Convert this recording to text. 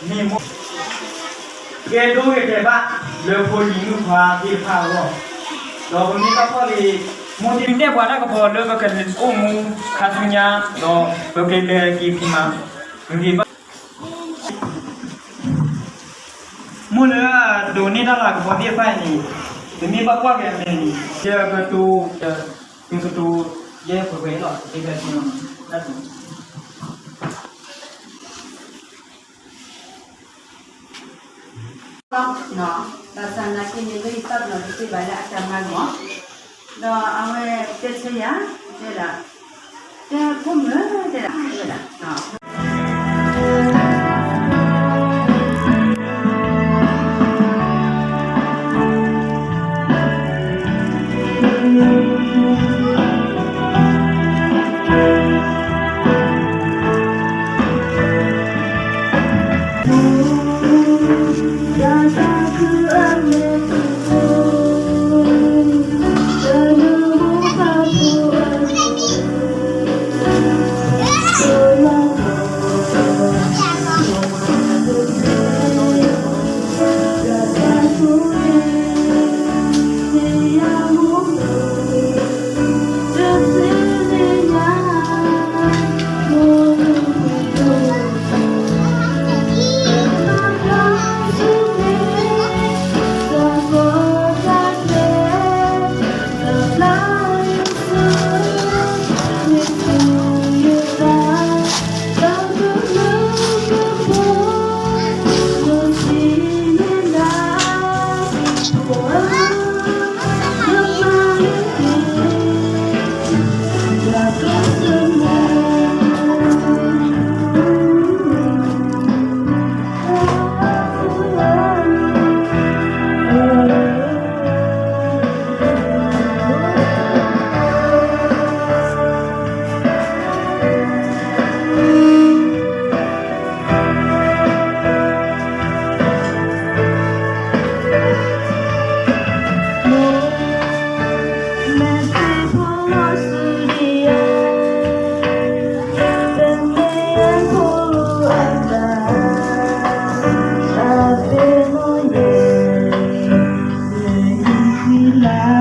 ni mo ke do ke ba le ko ni nu pha ki pha lo do ni ka pho li mo ti ne bwa na ka pho le ba ka ni o mu kha su nya do ba ke le ki pi ma ni ba mo le do ni da la ka pho bi pha ni ni ba kwa ke ni je ka tu ye ko be lo ke ka ni na tu nó là sang là cái những cái tập nó thì bài đã chăm mà nó đó ông ấy chết xây á thế là thế cũng nữa thế là nó Hãy subscribe